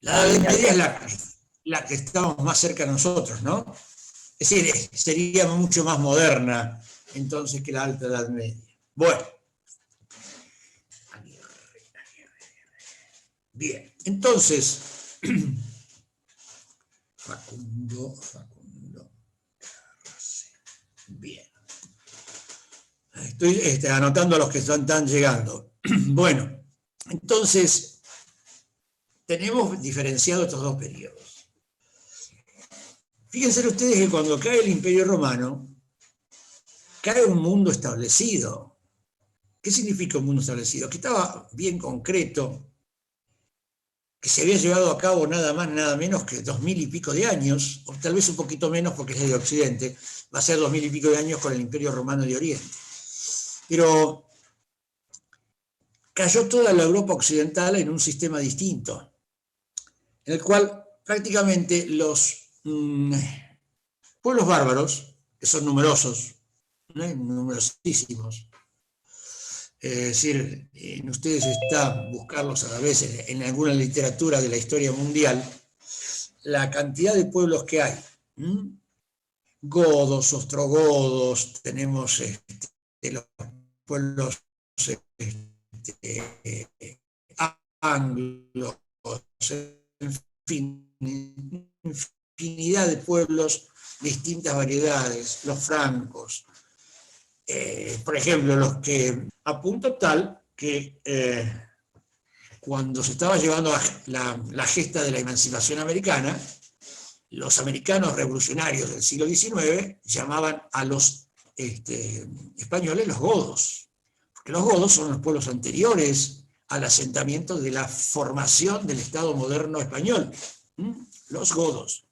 La Edad Media es la que estamos más cerca de nosotros, ¿no? Es decir, sería mucho más moderna entonces que la Alta Edad Media. Bueno, bien, entonces, Facundo, bien. Estoy anotando a los que están llegando. Bueno, entonces, tenemos diferenciado estos dos periodos. Fíjense ustedes que cuando cae el Imperio Romano, cae un mundo establecido. ¿Qué significa un mundo establecido? Que estaba bien concreto, que se había llevado a cabo nada más, nada menos que 2000 y pico de años, o tal vez un poquito menos porque es de Occidente, va a ser 2000 y pico de años con el Imperio Romano de Oriente. Pero cayó toda la Europa occidental en un sistema distinto, en el cual prácticamente los pueblos bárbaros, que son numerosos, numerosísimos, es decir, en ustedes está buscarlos a la vez en alguna literatura de la historia mundial, la cantidad de pueblos que hay. Godos, ostrogodos, tenemos los pueblos anglos, en fin, infinidad de pueblos, distintas variedades, los francos, por ejemplo, los que a punto tal que cuando se estaba llevando la gesta de la emancipación americana, los americanos revolucionarios del siglo XIX llamaban a los españoles los godos, porque los godos son los pueblos anteriores al asentamiento de la formación del Estado moderno español, los godos.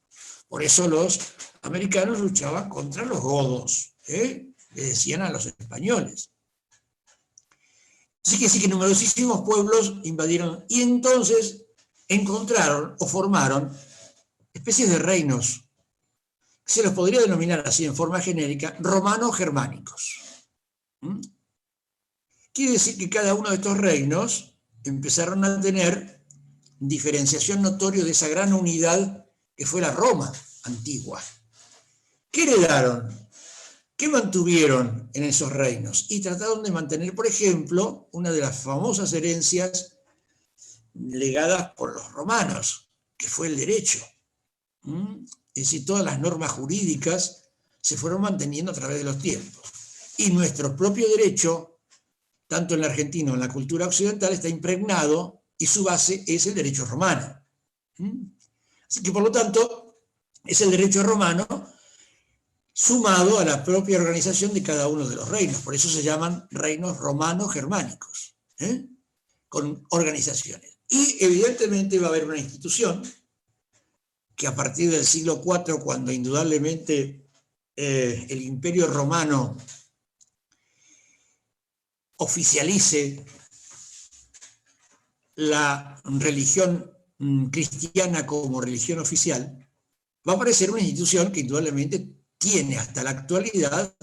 Por eso los americanos luchaban contra los godos, le decían a los españoles. Así que sí que numerosísimos pueblos invadieron y entonces encontraron o formaron especies de reinos. Se los podría denominar así en forma genérica, romano-germánicos. Quiere decir que cada uno de estos reinos empezaron a tener diferenciación notoria de esa gran unidad que fue la Roma antigua. ¿Qué heredaron? ¿Qué mantuvieron en esos reinos? Y trataron de mantener, por ejemplo, una de las famosas herencias legadas por los romanos, que fue el derecho. Es decir, todas las normas jurídicas se fueron manteniendo a través de los tiempos. Y nuestro propio derecho, tanto en la Argentina como en la cultura occidental, está impregnado y su base es el derecho romano. Así que, por lo tanto, es el derecho romano sumado a la propia organización de cada uno de los reinos. Por eso se llaman reinos romano-germánicos, con organizaciones. Y evidentemente va a haber una institución que a partir del siglo IV, cuando indudablemente el Imperio Romano oficialice la religión cristiana como religión oficial, va a aparecer una institución que indudablemente tiene hasta la actualidad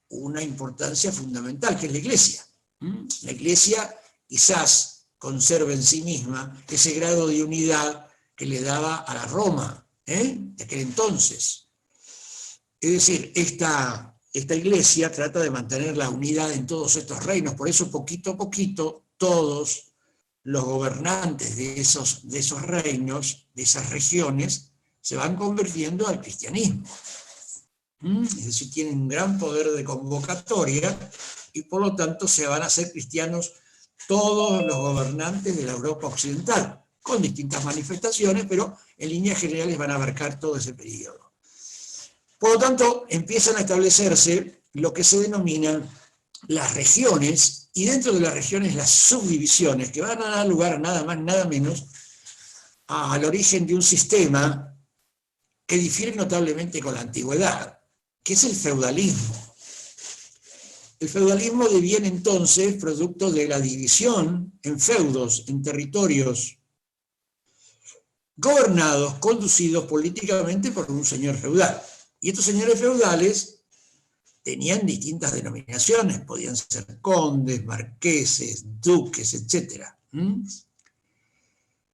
una importancia fundamental, que es la Iglesia. La Iglesia quizás conserva en sí misma ese grado de unidad que le daba a la Roma de aquel entonces. Es decir, esta Iglesia trata de mantener la unidad en todos estos reinos, por eso poquito a poquito todos los gobernantes de esos reinos, de esas regiones, se van convirtiendo al cristianismo. Es decir, tienen un gran poder de convocatoria y por lo tanto se van a hacer cristianos todos los gobernantes de la Europa occidental, con distintas manifestaciones, pero en líneas generales van a abarcar todo ese periodo. Por lo tanto, empiezan a establecerse lo que se denominan las regiones, y dentro de las regiones las subdivisiones, que van a dar lugar nada más, nada menos, al origen de un sistema que difiere notablemente con la antigüedad, que es el feudalismo. El feudalismo deviene entonces producto de la división en feudos, en territorios gobernados, conducidos políticamente por un señor feudal. Y estos señores feudales tenían distintas denominaciones, podían ser condes, marqueses, duques, etc.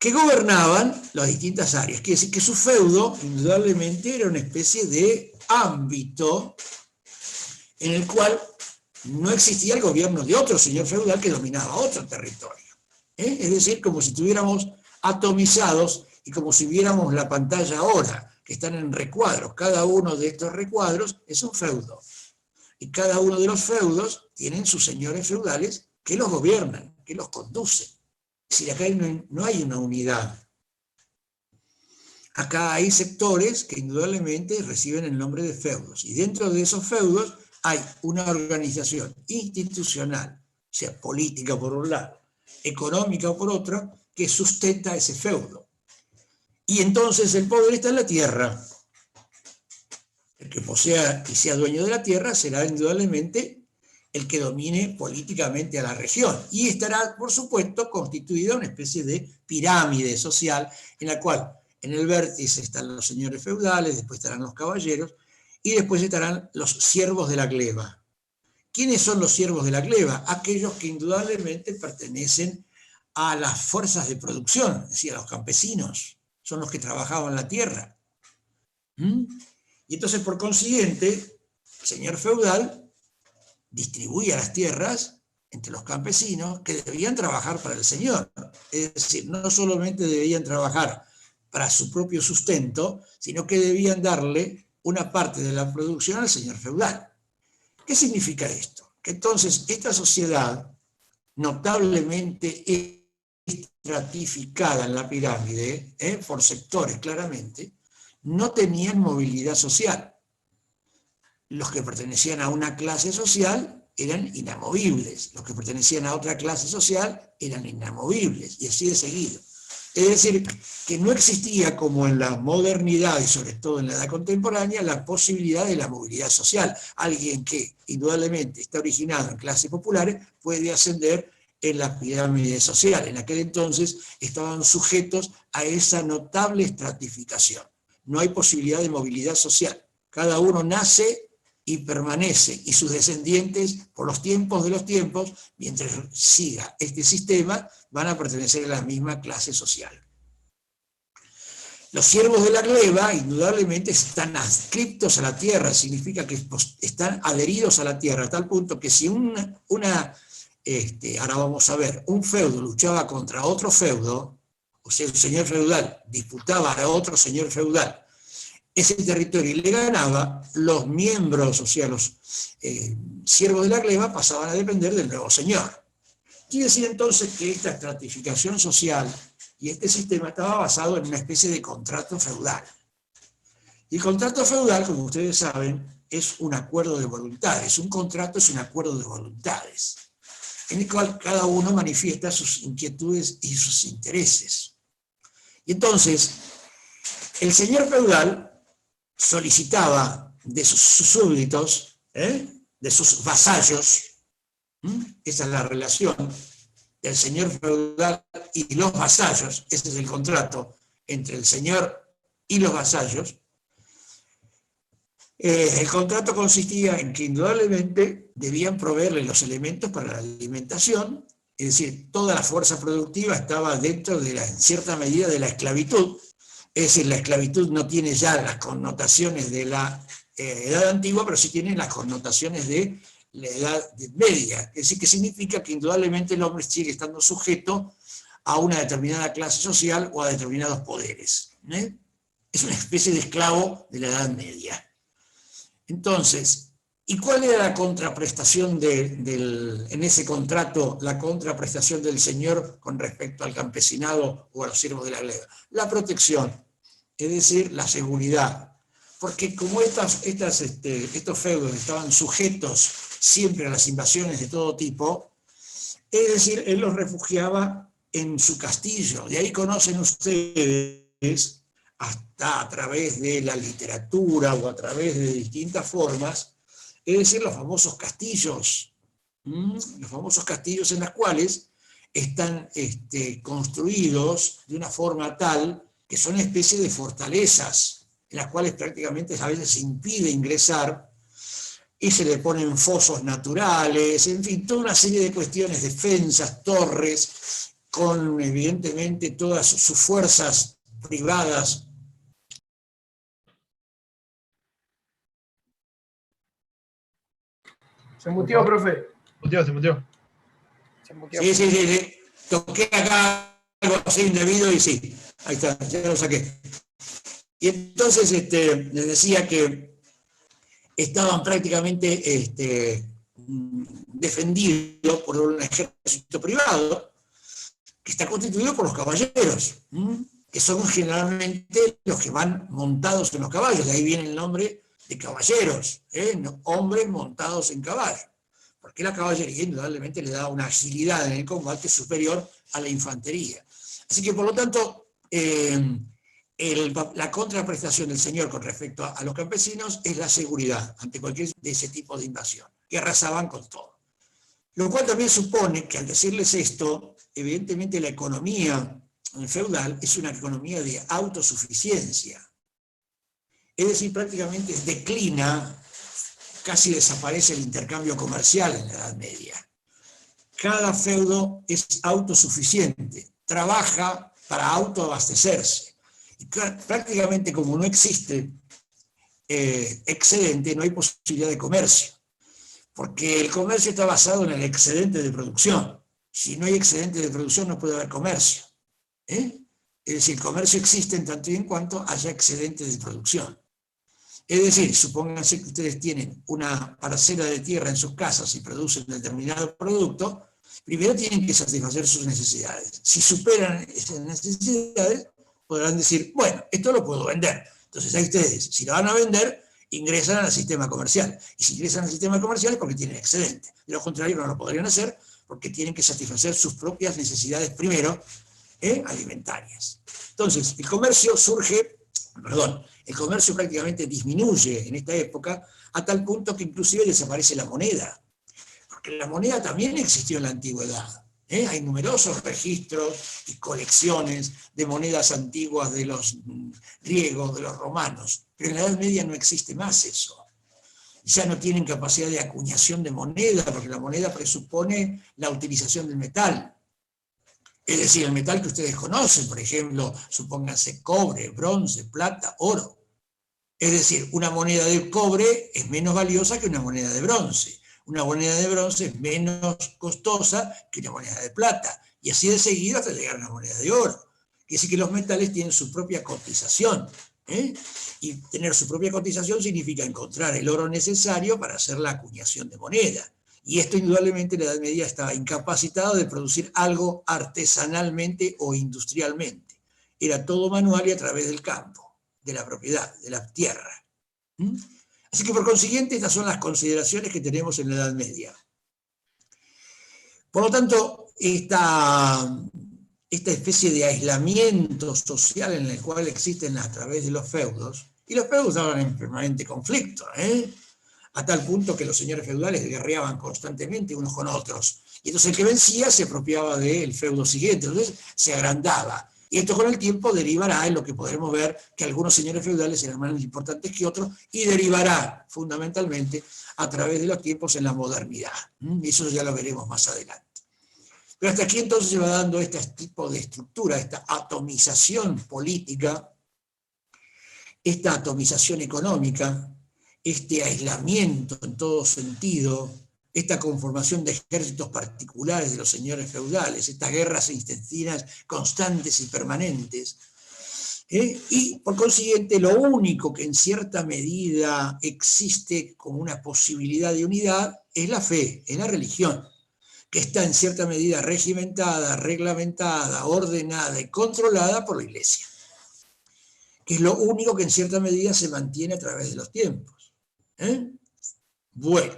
que gobernaban las distintas áreas. Quiere decir que su feudo, indudablemente, era una especie de ámbito en el cual no existía el gobierno de otro señor feudal que dominaba otro territorio. Es decir, como si estuviéramos atomizados y como si viéramos la pantalla ahora, que están en recuadros. Cada uno de estos recuadros es un feudo. Y cada uno de los feudos tienen sus señores feudales que los gobiernan, que los conducen. Es decir, acá no hay una unidad. Acá hay sectores que indudablemente reciben el nombre de feudos. Y dentro de esos feudos hay una organización institucional, sea política por un lado, económica por otro, que sustenta ese feudo. Y entonces el poder está en la tierra. El que posea y sea dueño de la tierra será indudablemente el que domine políticamente a la región. Y estará, por supuesto, constituida una especie de pirámide social en la cual en el vértice están los señores feudales, después estarán los caballeros y después estarán los siervos de la gleba. ¿Quiénes son los siervos de la gleba? Aquellos que indudablemente pertenecen a las fuerzas de producción, es decir, a los campesinos. Son los que trabajaban la tierra. Y entonces, por consiguiente, el señor feudal distribuía las tierras entre los campesinos que debían trabajar para el señor. Es decir, no solamente debían trabajar para su propio sustento, sino que debían darle una parte de la producción al señor feudal. ¿Qué significa esto? Que entonces esta sociedad, notablemente estratificada en la pirámide, por sectores claramente, no tenían movilidad social. Los que pertenecían a una clase social eran inamovibles, los que pertenecían a otra clase social eran inamovibles, y así de seguido. Es decir, que no existía, como en la modernidad y sobre todo en la edad contemporánea, la posibilidad de la movilidad social. Alguien que indudablemente está originado en clases populares puede ascender en la pirámide social. En aquel entonces estaban sujetos a esa notable estratificación. No hay posibilidad de movilidad social. Cada uno nace y permanece, y sus descendientes, por los tiempos de los tiempos, mientras siga este sistema, van a pertenecer a la misma clase social. Los siervos de la gleba, indudablemente, están adscriptos a la tierra, significa que están adheridos a la tierra, a tal punto que si ahora vamos a ver, un feudo luchaba contra otro feudo, o sea, un señor feudal disputaba a otro señor feudal ese territorio y le ganaba, los miembros, o sea, los siervos de la gleba pasaban a depender del nuevo señor. Quiere decir entonces que esta estratificación social y este sistema estaba basado en una especie de contrato feudal. Y el contrato feudal, como ustedes saben, es un acuerdo de voluntades. Un contrato es un acuerdo de voluntades, en el cual cada uno manifiesta sus inquietudes y sus intereses. Y entonces, el señor feudal solicitaba de sus súbditos, de sus vasallos, esa es la relación del señor feudal y los vasallos, ese es el contrato entre el señor y los vasallos. El contrato consistía en que indudablemente debían proveerle los elementos para la alimentación, es decir, toda la fuerza productiva estaba dentro de en cierta medida de la esclavitud. Es decir, la esclavitud no tiene ya las connotaciones de la edad antigua, pero sí tiene las connotaciones de la edad media. Es decir, que significa que indudablemente el hombre sigue estando sujeto a una determinada clase social o a determinados poderes. Es una especie de esclavo de la edad media. Entonces, ¿y cuál era la contraprestación en ese contrato, la contraprestación del señor con respecto al campesinado o a los siervos de la gleba? La protección, es decir, la seguridad. Porque como estos feudos estaban sujetos siempre a las invasiones de todo tipo, es decir, él los refugiaba en su castillo. De ahí conocen ustedes, hasta a través de la literatura o a través de distintas formas, es decir, los famosos castillos en los cuales están construidos de una forma tal que son una especie de fortalezas, en las cuales prácticamente a veces se impide ingresar y se le ponen fosos naturales, en fin, toda una serie de cuestiones, defensas, torres, con evidentemente todas sus fuerzas privadas. Se muteó, profe. Se muteó. Sí. Toqué acá algo así indebido y sí, ahí está, ya lo saqué. Y entonces les decía que estaban prácticamente defendidos por un ejército privado que está constituido por los caballeros, que son generalmente los que van montados en los caballos, de ahí viene el nombre de caballeros, hombres montados en caballo, porque la caballería indudablemente le da una agilidad en el combate superior a la infantería. Así que por lo tanto, la contraprestación del señor con respecto a los campesinos es la seguridad ante cualquier de ese tipo de invasión, que arrasaban con todo. Lo cual también supone que al decirles esto, evidentemente la economía feudal es una economía de autosuficiencia. Es decir, prácticamente declina, casi desaparece el intercambio comercial en la Edad Media. Cada feudo es autosuficiente, trabaja para autoabastecerse. Y prácticamente como no existe excedente, no hay posibilidad de comercio. Porque el comercio está basado en el excedente de producción. Si no hay excedente de producción no puede haber comercio. Es decir, el comercio existe en tanto y en cuanto haya excedente de producción. Es decir, supónganse que ustedes tienen una parcela de tierra en sus casas y producen determinado producto, primero tienen que satisfacer sus necesidades. Si superan esas necesidades, podrán decir, bueno, esto lo puedo vender. Entonces ahí ustedes, si lo van a vender, ingresan al sistema comercial. Y si ingresan al sistema comercial es porque tienen excedente. De lo contrario no lo podrían hacer porque tienen que satisfacer sus propias necesidades primero, alimentarias. Entonces, el comercio prácticamente disminuye en esta época a tal punto que inclusive desaparece la moneda. Porque la moneda también existió en la antigüedad. Hay numerosos registros y colecciones de monedas antiguas de los griegos, de los romanos, pero en la Edad Media no existe más eso. Ya no tienen capacidad de acuñación de moneda, porque la moneda presupone la utilización del metal. Es decir, el metal que ustedes conocen, por ejemplo, supónganse cobre, bronce, plata, oro. Es decir, una moneda de cobre es menos valiosa que una moneda de bronce. Una moneda de bronce es menos costosa que una moneda de plata. Y así de seguida hasta llegar a una moneda de oro. Quiere decir que los metales tienen su propia cotización. Y tener su propia cotización significa encontrar el oro necesario para hacer la acuñación de moneda. Y esto indudablemente en la Edad Media estaba incapacitado de producir algo artesanalmente o industrialmente. Era todo manual y a través del campo, de la propiedad, de la tierra. Así que por consiguiente estas son las consideraciones que tenemos en la Edad Media. Por lo tanto, esta especie de aislamiento social en el cual existen a través de los feudos, y los feudos estaban en permanente conflicto, a tal punto que los señores feudales guerreaban constantemente unos con otros. Y entonces el que vencía se apropiaba del feudo siguiente, entonces se agrandaba. Y esto con el tiempo derivará en lo que podremos ver que algunos señores feudales eran más importantes que otros, y derivará fundamentalmente a través de los tiempos en la modernidad. Y eso ya lo veremos más adelante. Pero hasta aquí entonces se va dando este tipo de estructura, esta atomización política, esta atomización económica, este aislamiento en todo sentido, esta conformación de ejércitos particulares de los señores feudales, estas guerras intestinas constantes y permanentes. Y por consiguiente lo único que en cierta medida existe como una posibilidad de unidad es la fe, es la religión, que está en cierta medida regimentada, reglamentada, ordenada y controlada por la Iglesia, que es lo único que en cierta medida se mantiene a través de los tiempos. Bueno,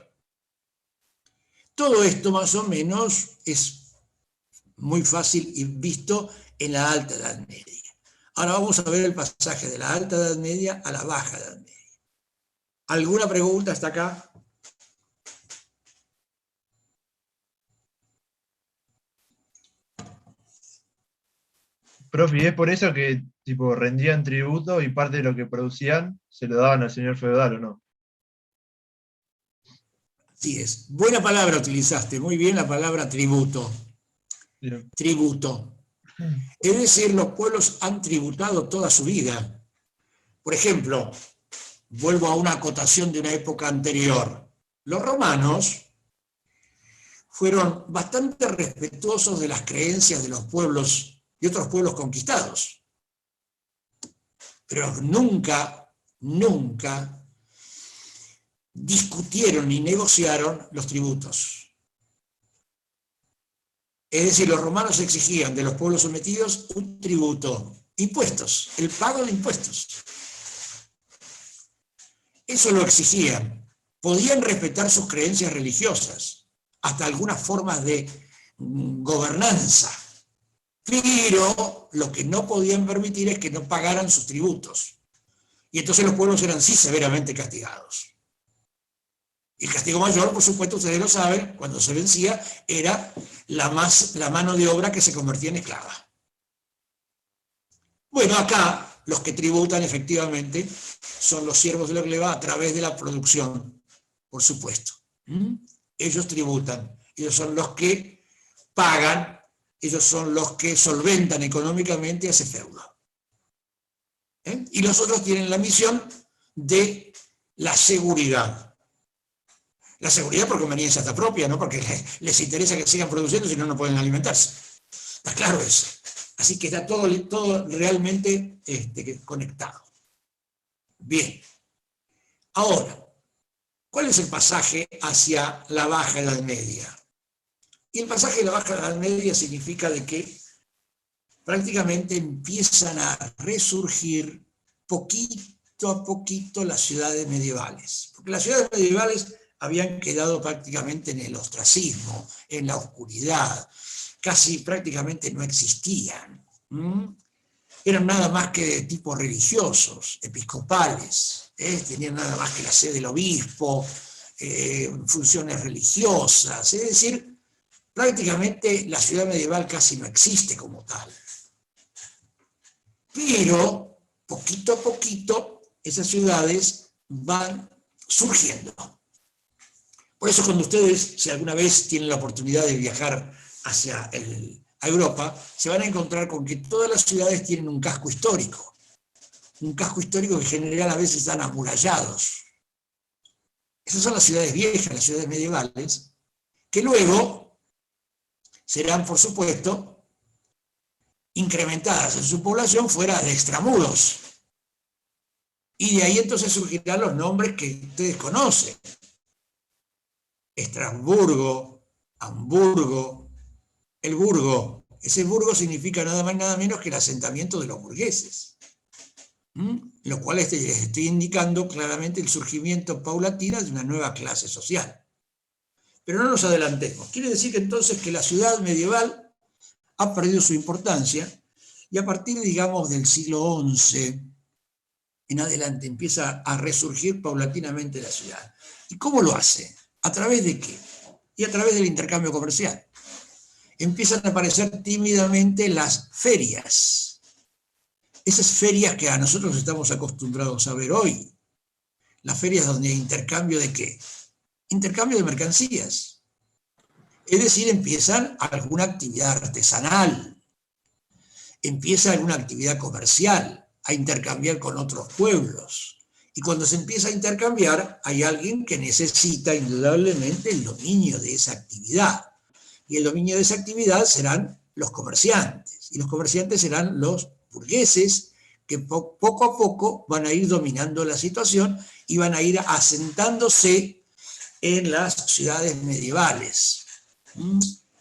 todo esto más o menos es muy fácil y visto en la Alta Edad Media. Ahora vamos a ver el pasaje de la Alta Edad Media a la Baja Edad Media. ¿Alguna pregunta hasta acá? Profe, ¿y es por eso que tipo rendían tributo y parte de lo que producían se lo daban al señor feudal o no? Así es. Buena palabra utilizaste, muy bien la palabra tributo. Bien. tributo. Es decir, los pueblos han tributado toda su vida. Por ejemplo, vuelvo a una acotación de una época anterior. Los romanos fueron bastante respetuosos de las creencias de los pueblos, de otros pueblos conquistados. Pero nunca discutieron ni negociaron los tributos. Es decir, los romanos exigían de los pueblos sometidos un tributo, impuestos, el pago de impuestos. Eso lo exigían. Podían respetar sus creencias religiosas, hasta algunas formas de gobernanza, pero lo que no podían permitir es que no pagaran sus tributos. Y entonces los pueblos eran sí severamente castigados. Y el castigo mayor, por supuesto, ustedes lo saben, cuando se vencía, era la mano de obra que se convertía en esclava. Bueno, acá los que tributan efectivamente son los siervos de la gleba a través de la producción, por supuesto. Ellos tributan, ellos son los que pagan, ellos son los que solventan económicamente a ese feudo. Y los otros tienen la misión de la seguridad. La seguridad por conveniencia hasta propia, no porque les interesa que sigan produciendo, si no, no pueden alimentarse. Está claro eso. Así que está todo realmente conectado. Bien. Ahora, ¿cuál es el pasaje hacia la Baja Edad Media? Y el pasaje de la Baja Edad Media significa de que prácticamente empiezan a resurgir poquito a poquito las ciudades medievales. Porque las ciudades medievales habían quedado prácticamente en el ostracismo, en la oscuridad, casi prácticamente no existían. Eran nada más que de tipo religiosos, episcopales, tenían nada más que la sede del obispo, funciones religiosas, es decir, prácticamente la ciudad medieval casi no existe como tal. Pero, poquito a poquito, esas ciudades van surgiendo. Por eso cuando ustedes, si alguna vez tienen la oportunidad de viajar a Europa, se van a encontrar con que todas las ciudades tienen un casco histórico. Un casco histórico que en general a veces están amurallados. Esas son las ciudades viejas, las ciudades medievales, que luego serán, por supuesto, incrementadas en su población fuera de extramuros. Y de ahí entonces surgirán los nombres que ustedes conocen. Estrasburgo, Hamburgo, el Burgo. Ese Burgo significa nada más nada menos que el asentamiento de los burgueses. Lo cual les estoy indicando claramente el surgimiento paulatino de una nueva clase social. Pero no nos adelantemos. Quiere decir que entonces que la ciudad medieval ha perdido su importancia y a partir, digamos, del siglo XI en adelante empieza a resurgir paulatinamente la ciudad. ¿Y cómo lo hace? ¿A través de qué? Y a través del intercambio comercial. Empiezan a aparecer tímidamente las ferias. Esas ferias que a nosotros estamos acostumbrados a ver hoy. Las ferias donde hay intercambio de ¿qué? Intercambio de mercancías. Es decir, empiezan alguna actividad artesanal, empieza alguna actividad comercial, a intercambiar con otros pueblos. Y cuando se empieza a intercambiar, hay alguien que necesita indudablemente el dominio de esa actividad. Y el dominio de esa actividad serán los comerciantes. Y los comerciantes serán los burgueses que poco a poco van a ir dominando la situación y van a ir asentándose en las ciudades medievales.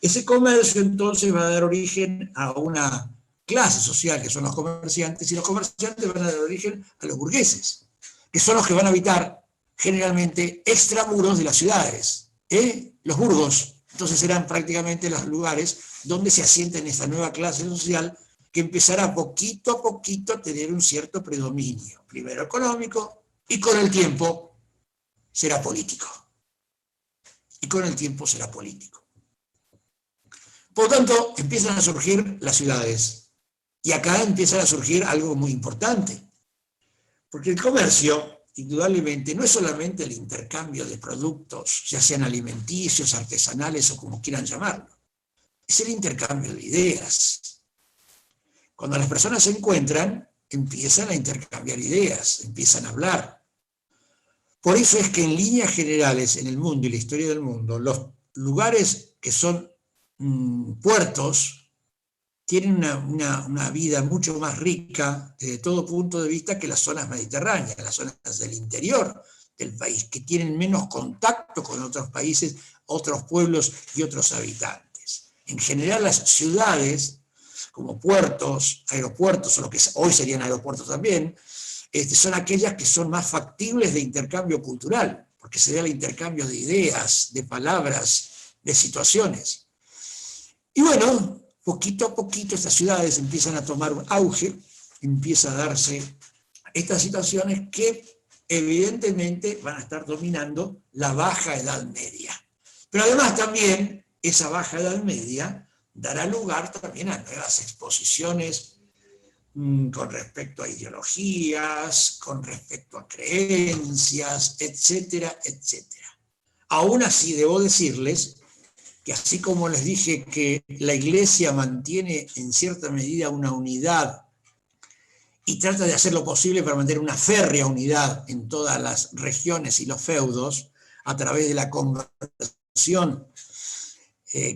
Ese comercio entonces va a dar origen a una clase social que son los comerciantes, y los comerciantes van a dar origen a los burgueses, que son los que van a habitar generalmente extramuros de las ciudades, los burgos. Entonces serán prácticamente los lugares donde se asienten esta nueva clase social que empezará poquito a poquito a tener un cierto predominio, primero económico, y con el tiempo será político. Y con el tiempo será político. Por lo tanto, empiezan a surgir las ciudades. Y acá empieza a surgir algo muy importante. Porque el comercio, indudablemente, no es solamente el intercambio de productos, ya sean alimenticios, artesanales o como quieran llamarlo. es el intercambio de ideas. Cuando las personas se encuentran, empiezan a intercambiar ideas, empiezan a hablar. Por eso es que en líneas generales, en el mundo y la historia del mundo, los lugares que son puertos tienen una vida mucho más rica desde todo punto de vista que las zonas mediterráneas, las zonas del interior del país, que tienen menos contacto con otros países, otros pueblos y otros habitantes. En general, las ciudades, como puertos, aeropuertos, o lo que hoy serían aeropuertos también, son aquellas que son más factibles de intercambio cultural, porque se da el intercambio de ideas, de palabras, de situaciones. Y bueno, poquito a poquito estas ciudades empiezan a tomar un auge, empieza a darse estas situaciones que evidentemente van a estar dominando la Baja Edad Media. Pero además también esa Baja Edad Media dará lugar también a nuevas exposiciones con respecto a ideologías, con respecto a creencias, etcétera, etcétera. Aún así, debo decirles que así como les dije que la Iglesia mantiene en cierta medida una unidad y trata de hacer lo posible para mantener una férrea unidad en todas las regiones y los feudos a través de la conversión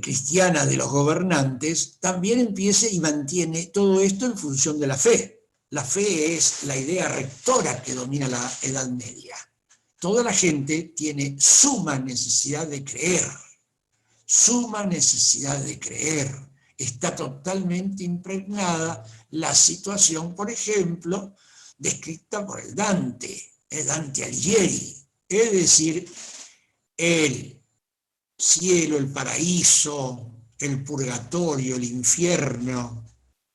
cristiana de los gobernantes, también empiece y mantiene todo esto en función de la fe. La fe es la idea rectora que domina la Edad Media. Toda la gente tiene suma necesidad de creer, suma necesidad de creer. Está totalmente impregnada la situación, por ejemplo, descrita por el Dante Alighieri, es decir, el cielo, el paraíso, el purgatorio, el infierno.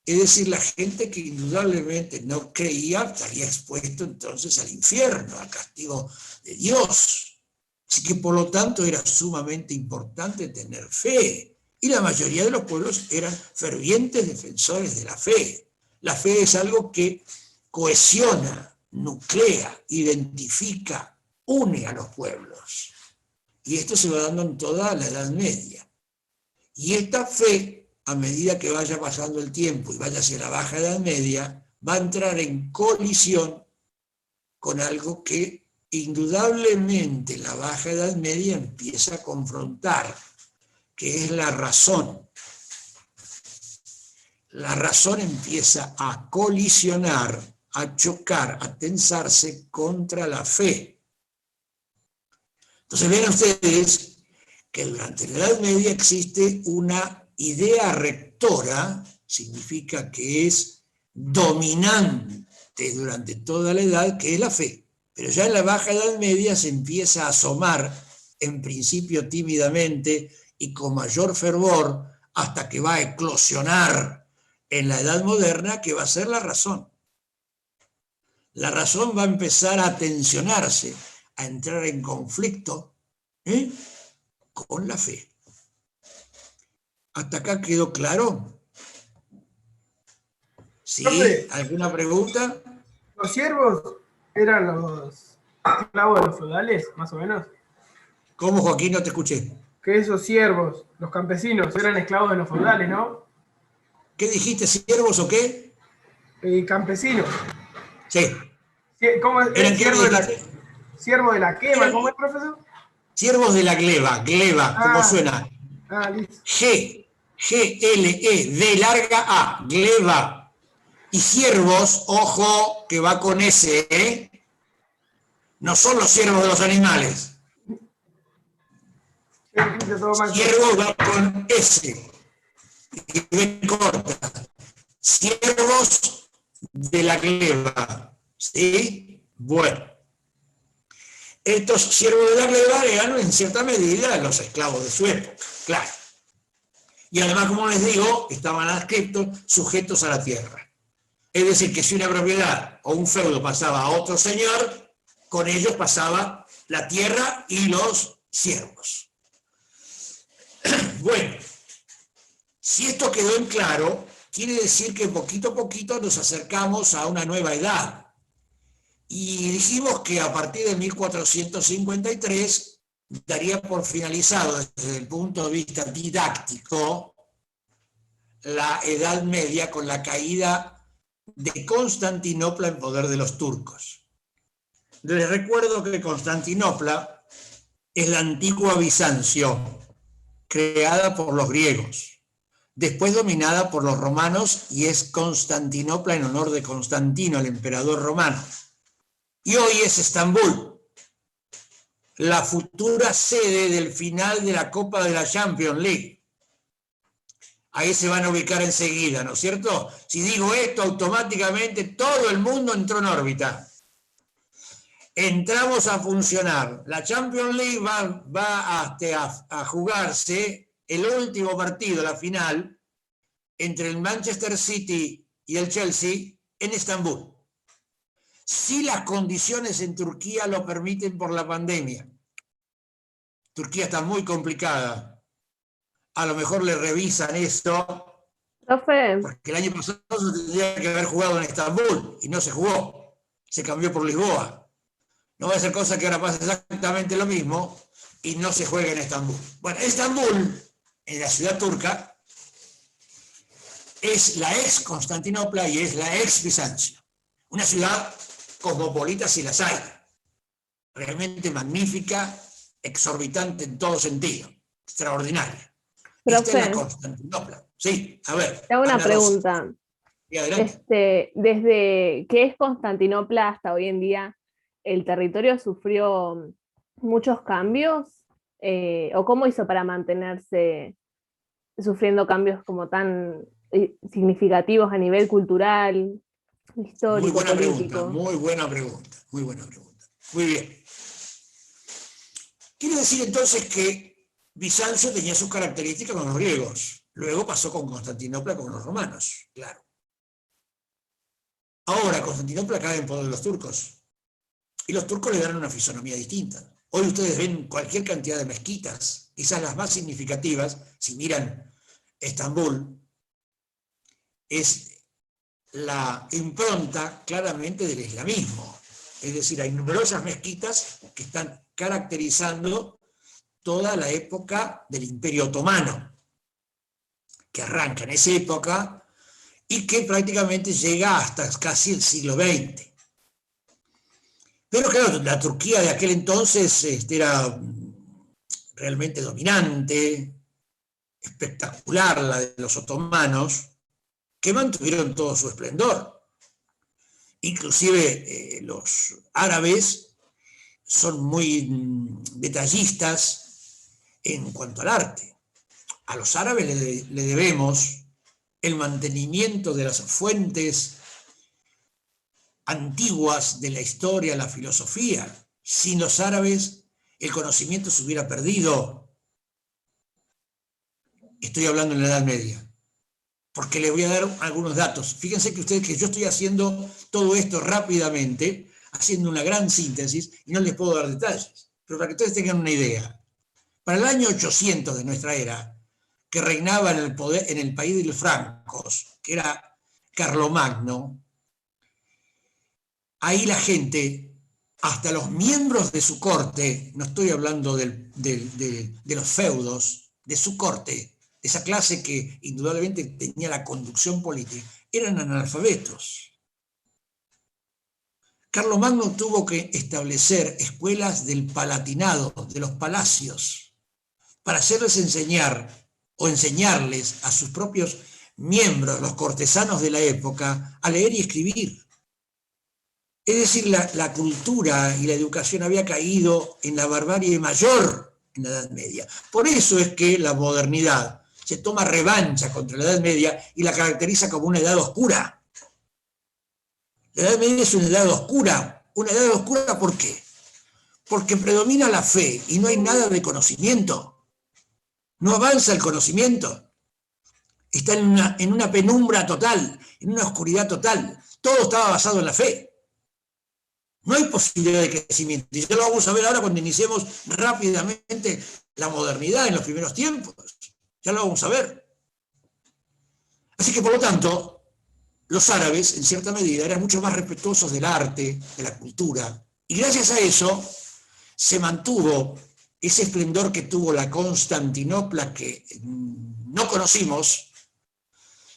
Es decir, la gente que indudablemente no creía estaría expuesto entonces al infierno, al castigo de Dios. Así que por lo tanto era sumamente importante tener fe. Y la mayoría de los pueblos eran fervientes defensores de la fe. La fe es algo que cohesiona, nuclea, identifica, une a los pueblos. Y esto se va dando en toda la Edad Media. Y esta fe, a medida que vaya pasando el tiempo y vaya hacia la Baja Edad Media, va a entrar en colisión con algo que indudablemente la Baja Edad Media empieza a confrontar, que es la razón. La razón empieza a colisionar, a chocar, a tensarse contra la fe. Entonces vean ustedes que durante la Edad Media existe una idea rectora, significa que es dominante durante toda la edad, que es la fe. Pero ya en la Baja Edad Media se empieza a asomar, en principio tímidamente y con mayor fervor, hasta que va a eclosionar en la Edad Moderna, que va a ser la razón. La razón va a empezar a tensionarse, a entrar en conflicto con la fe. ¿Hasta acá quedó claro? ¿Sí? ¿Alguna pregunta? ¿Los siervos eran los esclavos de los feudales, más o menos? ¿Cómo, Joaquín? No te escuché. Que esos siervos, los campesinos, eran esclavos de los feudales, ¿no? ¿Qué dijiste, siervos o qué? Campesinos. Sí. ¿Cómo es? ¿Eran Siervo de la quema, ¿cómo es, profesor? Siervos de la gleba, ¿cómo suena? Listo. G-L-E, D larga A, gleba. Y siervos, ojo, que va con S, ¿eh? No son los siervos de los animales. Siervos va con S. Y B corta. Siervos de la gleba. ¿Sí? Bueno. Estos siervos de la gleba eran en cierta medida los esclavos de su época, claro. Y además, como les digo, estaban adscritos, sujetos a la tierra. Es decir, que si una propiedad o un feudo pasaba a otro señor, con ellos pasaba la tierra y los siervos. Bueno, si esto quedó en claro, quiere decir que poquito a poquito nos acercamos a una nueva edad. Y dijimos que a partir de 1453 daría por finalizado desde el punto de vista didáctico la Edad Media con la caída de Constantinopla en poder de los turcos. Les recuerdo que Constantinopla es la antigua Bizancio, creada por los griegos, después dominada por los romanos, y es Constantinopla en honor de Constantino, el emperador romano. Y hoy es Estambul, la futura sede del final de la Copa de la Champions League. Ahí se van a ubicar enseguida, ¿no es cierto? Si digo esto, automáticamente todo el mundo entró en órbita. Entramos a funcionar. La Champions League va a jugarse el último partido, la final, entre el Manchester City y el Chelsea en Estambul. Si las condiciones en Turquía lo permiten por la pandemia. Turquía está muy complicada. A lo mejor le revisan esto. Profe, Porque el año pasado se tendría que haber jugado en Estambul y no se jugó. Se cambió por Lisboa. No va a ser cosa que ahora pase exactamente lo mismo y no se juegue en Estambul. Bueno, Estambul, en la ciudad turca, es la ex Constantinopla y es la ex Bizancio. Una ciudad cosmopolita si las hay. Realmente magnífica, exorbitante en todo sentido. Extraordinaria. Esta es la Constantinopla. Sí, a ver. te hago una Ana pregunta. Sí, adelante. Desde que es Constantinopla hasta hoy en día, ¿el territorio sufrió muchos cambios? ¿O cómo hizo para mantenerse sufriendo cambios como tan significativos a nivel cultural, histórico, Muy buena político? pregunta, muy buena pregunta, muy buena pregunta. Muy bien. Quiere decir entonces que Bizancio tenía sus características con los griegos. Luego pasó con Constantinopla con los romanos, claro. Ahora Constantinopla cae en poder de los turcos. Y los turcos le dan una fisonomía distinta. Hoy ustedes ven cualquier cantidad de mezquitas, quizás las más significativas, si miran Estambul, es la impronta claramente del islamismo. Es decir, hay numerosas mezquitas que están caracterizando toda la época del Imperio Otomano, que arranca en esa época y que prácticamente llega hasta casi el siglo XX. Pero claro, la Turquía de aquel entonces era realmente dominante, espectacular la de los otomanos, que mantuvieron todo su esplendor. Inclusive los árabes son muy detallistas en cuanto al arte. A los árabes le debemos el mantenimiento de las fuentes antiguas de la historia, la filosofía. Sin los árabes el conocimiento se hubiera perdido. Estoy hablando en la Edad Media, porque les voy a dar algunos datos. Fíjense que ustedes que yo estoy haciendo todo esto rápidamente, haciendo una gran síntesis, y no les puedo dar detalles, pero para que ustedes tengan una idea. Para el año 800 de nuestra era, que reinaba en el poder, en el país de los francos, que era Carlomagno, ahí la gente, hasta los miembros de su corte, no estoy hablando de los feudos, de su corte, de esa clase que indudablemente tenía la conducción política, eran analfabetos. Carlomagno tuvo que establecer escuelas del palatinado, de los palacios, para hacerles enseñar o enseñarles a sus propios miembros, los cortesanos de la época, a leer y escribir. Es decir, la cultura y la educación había caído en la barbarie mayor en la Edad Media. Por eso es que la modernidad se toma revancha contra la Edad Media y la caracteriza como una edad oscura. La Edad Media es una edad oscura. ¿Una edad oscura por qué? Porque predomina la fe y no hay nada de conocimiento. No avanza el conocimiento. Está en una penumbra total, en una oscuridad total. Todo estaba basado en la fe. No hay posibilidad de crecimiento. Y ya lo vamos a ver ahora cuando iniciemos rápidamente la modernidad en los primeros tiempos. Ya lo vamos a ver. Así que, por lo tanto, los árabes, en cierta medida, eran mucho más respetuosos del arte, de la cultura. Y gracias a eso se mantuvo ese esplendor que tuvo la Constantinopla que no conocimos,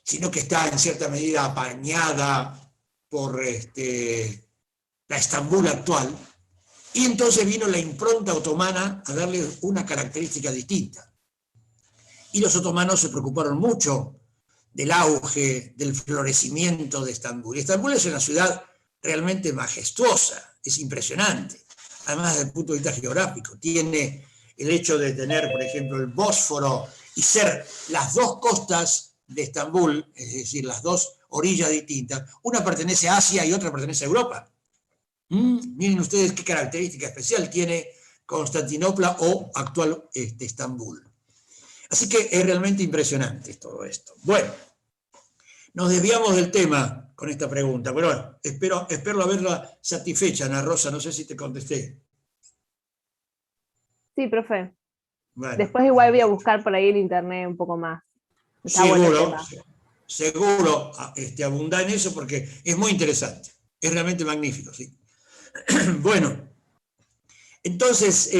sino que está en cierta medida apañada por la Estambul actual, y entonces vino la impronta otomana a darle una característica distinta. Y los otomanos se preocuparon mucho del auge, del florecimiento de Estambul. Estambul es una ciudad realmente majestuosa, es impresionante, además desde el punto de vista geográfico. Tiene el hecho de tener, por ejemplo, el Bósforo y ser las dos costas de Estambul, es decir, las dos orillas distintas, una pertenece a Asia y otra pertenece a Europa. Miren ustedes qué característica especial tiene Constantinopla o actual Estambul. Así que es realmente impresionante todo esto. Bueno, nos desviamos del tema con esta pregunta, pero bueno, espero haberla satisfecha, Ana Rosa, no sé si te contesté. Sí, profe. Bueno, después igual voy a buscar por ahí el internet un poco más. Está bueno el tema. Seguro, abundá en eso porque es muy interesante, es realmente magnífico, sí. Bueno, entonces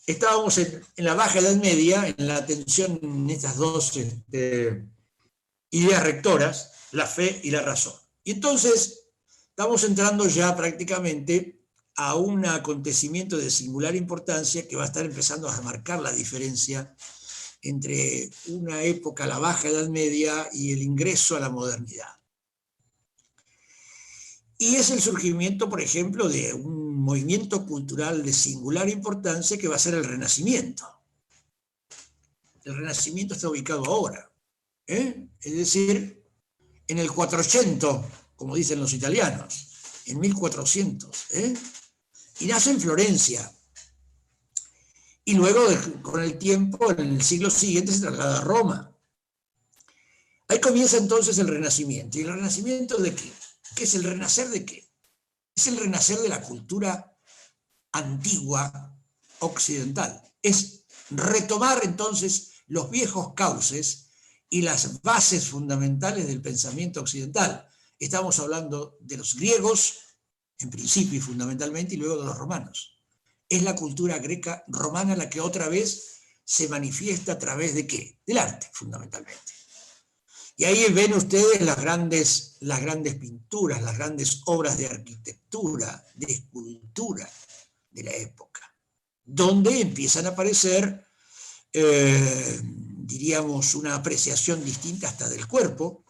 estábamos en la Baja Edad Media, en la atención en estas dos ideas rectoras, la fe y la razón. Y entonces estamos entrando ya prácticamente a un acontecimiento de singular importancia que va a estar empezando a marcar la diferencia entre una época, la Baja Edad Media, y el ingreso a la modernidad. Y es el surgimiento, por ejemplo, de un movimiento cultural de singular importancia que va a ser el Renacimiento. El Renacimiento está ubicado ahora, es decir, en el 400, como dicen los italianos, en 1400, y nace en Florencia. Y luego, con el tiempo, en el siglo siguiente, se traslada a Roma. Ahí comienza entonces el Renacimiento. ¿Y el Renacimiento de qué? ¿Qué es el renacer de qué? Es el renacer de la cultura antigua occidental. Es retomar entonces los viejos cauces y las bases fundamentales del pensamiento occidental. Estamos hablando de los griegos, en principio y fundamentalmente, y luego de los romanos. Es la cultura greca romana la que otra vez se manifiesta a través de ¿qué? Del arte, fundamentalmente. Y ahí ven ustedes las grandes pinturas, las grandes obras de arquitectura, de escultura de la época, donde empiezan a aparecer, diríamos, una apreciación distinta hasta del cuerpo.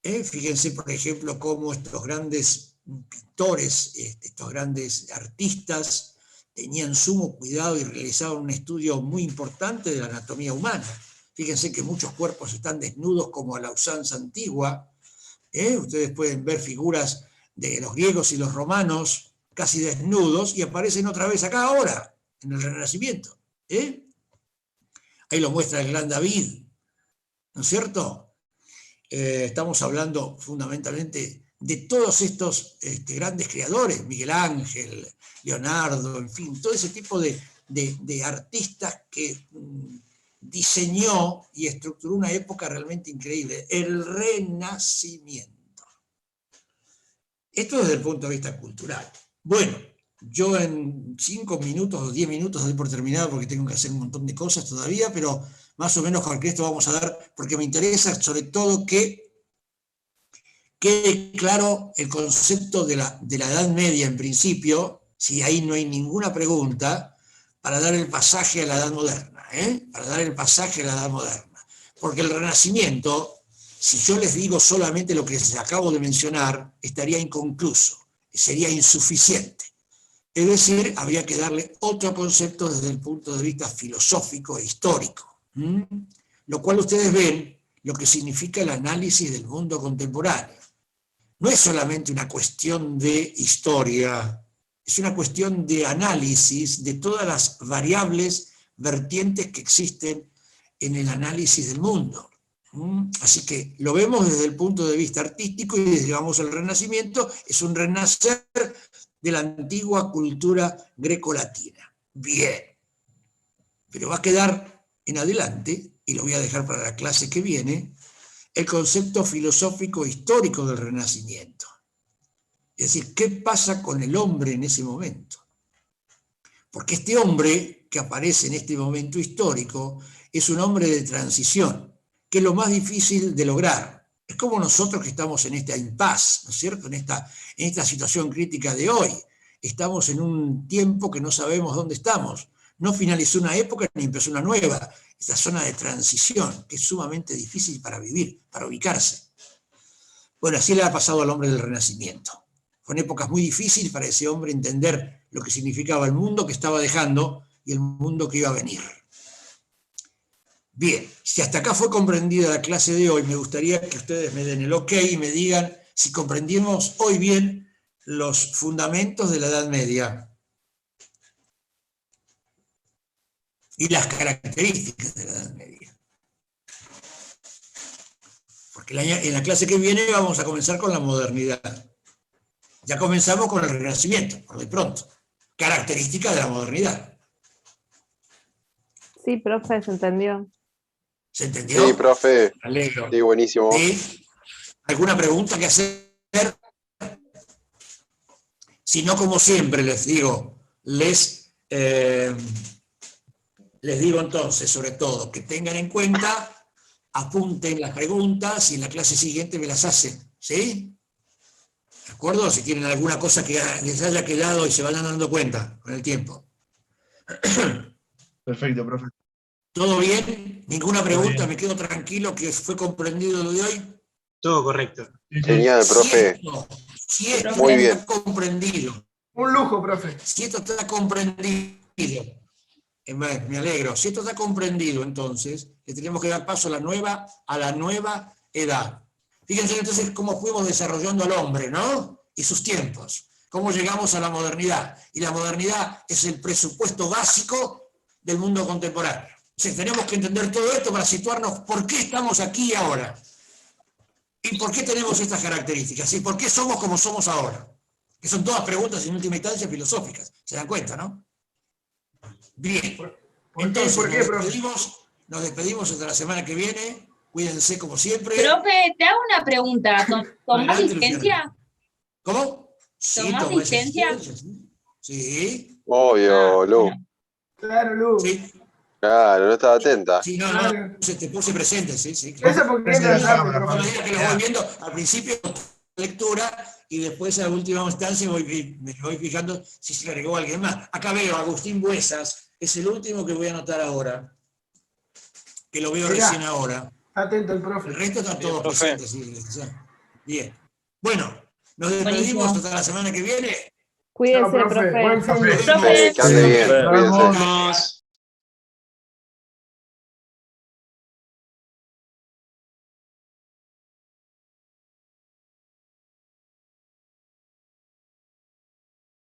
Fíjense, por ejemplo, cómo estos grandes pintores, estos grandes artistas, tenían sumo cuidado y realizaban un estudio muy importante de la anatomía humana. Fíjense que muchos cuerpos están desnudos como a la usanza antigua. Ustedes pueden ver figuras de los griegos y los romanos casi desnudos y aparecen otra vez acá ahora, en el Renacimiento. Ahí lo muestra el gran David, ¿no es cierto? Estamos hablando fundamentalmente de todos estos grandes creadores, Miguel Ángel, Leonardo, en fin, todo ese tipo de artistas que diseñó y estructuró una época realmente increíble, el Renacimiento. Esto desde el punto de vista cultural. Bueno, yo en 5 minutos o 10 minutos doy por terminado porque tengo que hacer un montón de cosas todavía, pero más o menos con esto vamos a dar, porque me interesa sobre todo que quede claro el concepto de la Edad Media en principio, si ahí no hay ninguna pregunta, para dar el pasaje a la Edad Moderna. Para dar el pasaje a la Edad Moderna. Porque el Renacimiento, si yo les digo solamente lo que les acabo de mencionar, estaría inconcluso, sería insuficiente. Es decir, habría que darle otro concepto desde el punto de vista filosófico e histórico. Lo cual ustedes ven lo que significa el análisis del mundo contemporáneo. No es solamente una cuestión de historia, es una cuestión de análisis de todas las variables vertientes que existen en el análisis del mundo. Así que lo vemos desde el punto de vista artístico y desde vamos al Renacimiento, es un renacer de la antigua cultura grecolatina. Bien, pero va a quedar en adelante, y lo voy a dejar para la clase que viene, el concepto filosófico histórico del Renacimiento. Es decir, ¿qué pasa con el hombre en ese momento? Porque este hombre que aparece en este momento histórico es un hombre de transición. que es lo más difícil de lograr. Es como nosotros que estamos en esta impasse, ¿no es cierto?, en esta situación crítica de hoy. Estamos en un tiempo que no sabemos dónde estamos. No finalizó una época ni empezó una nueva. Esta zona de transición, que es sumamente difícil para vivir, para ubicarse. Bueno, así le ha pasado al hombre del Renacimiento. Fueron épocas muy difíciles para ese hombre entender lo que significaba el mundo que estaba dejando y el mundo que iba a venir. Bien, si hasta acá fue comprendida la clase de hoy, me gustaría que ustedes me den el ok y me digan si comprendimos hoy bien los fundamentos de la Edad Media y las características de la Edad Media. Porque en la clase que viene vamos a comenzar con la modernidad. Ya comenzamos con el Renacimiento, por de pronto. Características de la modernidad. Sí, profe, se entendió. ¿Se entendió? Sí, profe. Me alegro. Sí, buenísimo. ¿Sí? ¿Alguna pregunta que hacer? Si no, como siempre les digo, les digo entonces, sobre todo, que tengan en cuenta, apunten las preguntas y en la clase siguiente me las hacen, ¿sí? ¿De acuerdo? Si tienen alguna cosa que les haya quedado y se vayan dando cuenta con el tiempo. Perfecto, profe. ¿Todo bien? ¿Ninguna pregunta? Bien. ¿Me quedo tranquilo que fue comprendido lo de hoy? Todo correcto. Sí, sí. Genial, profe. Si esto Muy bien. está comprendido, Un lujo, profe. si esto está comprendido, me alegro, si esto está comprendido, entonces le tenemos que dar paso a la nueva edad. Fíjense entonces cómo fuimos desarrollando al hombre, ¿no? Y sus tiempos, cómo llegamos a la modernidad. Y la modernidad es el presupuesto básico del mundo contemporáneo. Entonces tenemos que entender todo esto para situarnos por qué estamos aquí ahora. ¿Y por qué tenemos estas características? ¿Y por qué somos como somos ahora? Que son todas preguntas en última instancia filosóficas. ¿Se dan cuenta, no? Bien. Entonces, ¿Por qué, profe? nos despedimos hasta la semana que viene. Cuídense como siempre. Profe, te hago una pregunta. ¿Tomás Adelante, licencia? ¿Cómo? Sí, ¿Tomás tomé licencia? licencia, sí. Obvio, Lu. Bueno. Claro, Lu. Sí, Claro, no estaba atenta. sí, no, te puse presente, sí. Eso porque entra Esa tarde, es la No profe. diga que lo voy viendo al principio con lectura y después a la última instancia me voy fijando si se le agregó alguien más. Acá veo a Agustín Buesas, es el último que voy a anotar ahora, que lo veo Mirá. recién ahora. Atento el El profe. resto están todos profe. presentes. Sí. Bien. Bueno, nos despedimos Buenísimo. hasta la semana que viene. Cuídese, Chao, profe. profe. Buen fin de- Profe. Que ande bien, Nos cuídense. vemos. Vamos.